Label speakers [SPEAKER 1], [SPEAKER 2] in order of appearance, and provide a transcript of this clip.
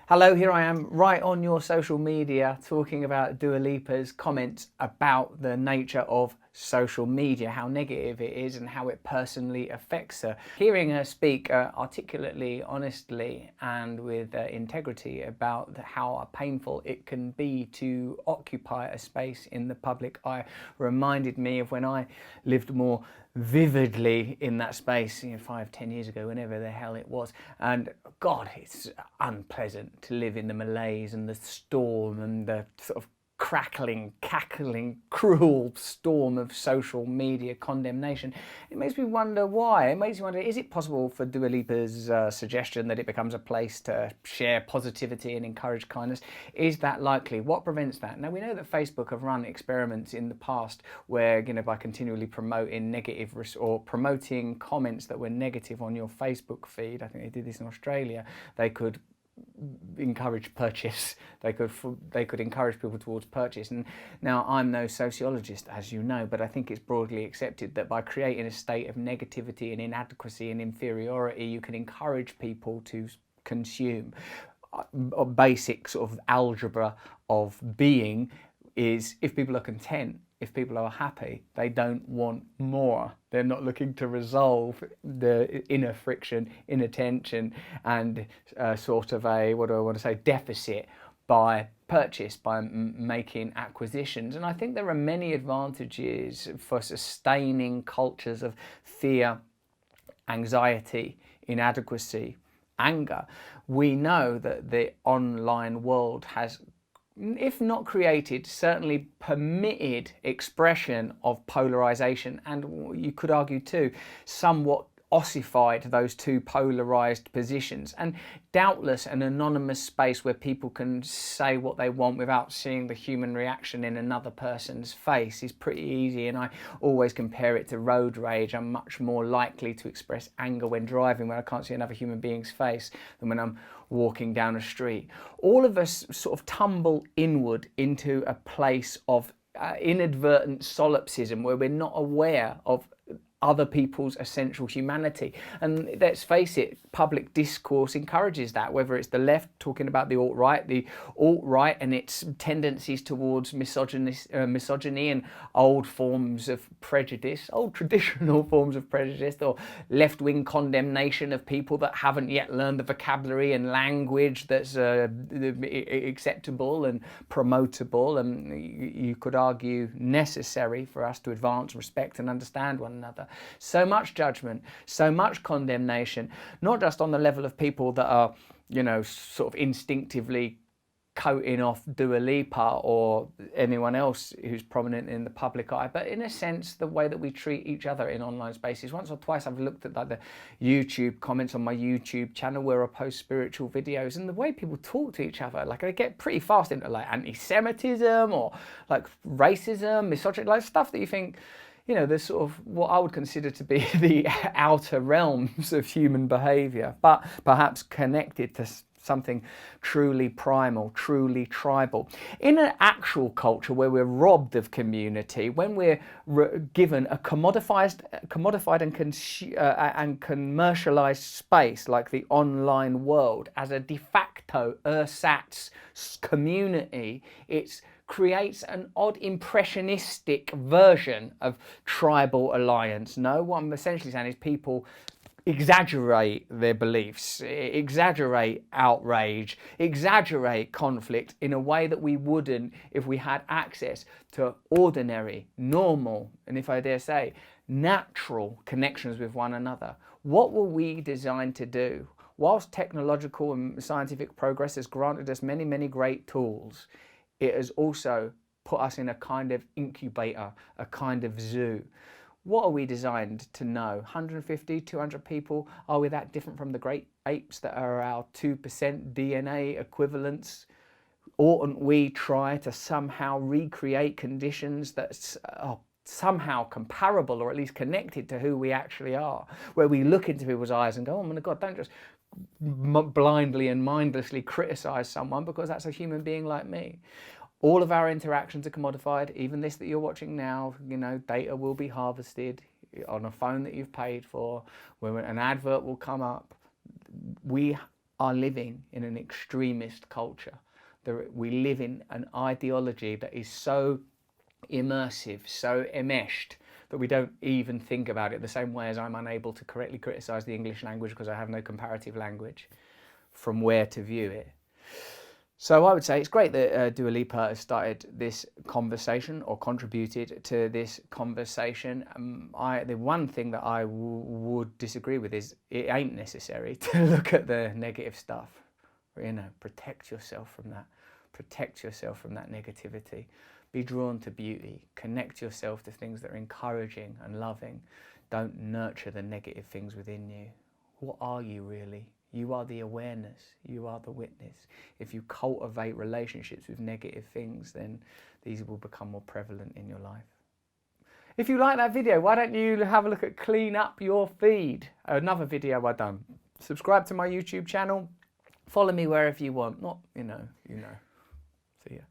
[SPEAKER 1] Hello, here I am right on your social media talking about Dua Lipa's comments about the nature of social media, how negative it is and how it personally affects her. Hearing her speak articulately, honestly and with integrity about how painful it can be to occupy a space in the public eye reminded me of when I lived more vividly in that space, 5-10 years ago, whenever the hell it was. And God, it's unpleasant to live in the malaise and the storm and the sort of crackling, cackling, cruel storm of social media condemnation. It makes me wonder why. It makes me wonder, is it possible for Dua Lipa's suggestion that it becomes a place to share positivity and encourage kindness? Is that likely? What prevents that? Now, we know that Facebook have run experiments in the past where, by continually promoting negative or promoting comments that were negative on your Facebook feed, I think they did this in Australia, they could encourage purchase. They could encourage people towards purchase. And now, I'm no sociologist, as you know, but I think it's broadly accepted that by creating a state of negativity and inadequacy and inferiority, you can encourage people to consume. A basic sort of algebra of being is, if people are content, if people are happy, they don't want more. They're not looking to resolve the inner friction, inner tension, and sort of a, what do I want to say, deficit by purchase, by making acquisitions. And I think there are many advantages for sustaining cultures of fear, anxiety, inadequacy, anger. We know that the online world has, if not created, certainly permitted expression of polarization, and you could argue too, somewhat ossified those two polarized positions. And doubtless an anonymous space where people can say what they want without seeing the human reaction in another person's face is pretty easy. And I always compare it to road rage. I'm much more likely to express anger when driving, when I can't see another human being's face, than when I'm walking down a street. All of us sort of tumble inward into a place of inadvertent solipsism where we're not aware of other people's essential humanity. And let's face it, public discourse encourages that, whether it's the left talking about the alt-right and its tendencies towards misogyny and old forms of prejudice, old traditional forms of prejudice, or left-wing condemnation of people that haven't yet learned the vocabulary and language that's acceptable and promotable, and you could argue necessary for us to advance, respect and understand one another. So much judgment, so much condemnation, not just on the level of people that are, sort of instinctively coating off Dua Lipa or anyone else who's prominent in the public eye, but in a sense, the way that we treat each other in online spaces. Once or twice I've looked at the YouTube comments on my YouTube channel where I post spiritual videos, and the way people talk to each other, like they get pretty fast into like anti-Semitism or like racism, misogyny, like stuff that you think, there's sort of what I would consider to be the outer realms of human behaviour, but perhaps connected to something truly primal, truly tribal. In an actual culture where we're robbed of community, when we're given a commodified and commercialised space like the online world as a de facto ersatz community, it's creates an odd impressionistic version of tribal alliance. No, what I'm essentially saying is people exaggerate their beliefs, exaggerate outrage, exaggerate conflict in a way that we wouldn't if we had access to ordinary, normal, and if I dare say, natural connections with one another. What were we designed to do? Whilst technological and scientific progress has granted us many, many great tools, it has also put us in a kind of incubator, a kind of zoo. What are we designed to know? 150, 200 people? Are we that different from the great apes that are our 2% DNA equivalents? Oughtn't we try to somehow recreate conditions that are somehow comparable or at least connected to who we actually are, where we look into people's eyes and go, oh my God, don't just blindly and mindlessly criticize someone because that's a human being like me. All of our interactions are commodified. Even this that you're watching now, data will be harvested on a phone that you've paid for, when an advert will come up. We are living in an extremist culture. We live in an ideology that is so immersive, so enmeshed, that we don't even think about it, the same way as I'm unable to correctly criticise the English language because I have no comparative language from where to view it. So I would say it's great that Dua Lipa has started this conversation or contributed to this conversation. The one thing that I would disagree with is it ain't necessary to look at the negative stuff. You know, protect yourself from that. Protect yourself from that negativity. Be drawn to beauty. Connect yourself to things that are encouraging and loving. Don't nurture the negative things within you. What are you really? You are the awareness. You are the witness. If you cultivate relationships with negative things, then these will become more prevalent in your life. If you like that video, why don't you have a look at Clean Up Your Feed? Another video I've done. Subscribe to my YouTube channel. Follow me wherever you want. Not, you know. See ya.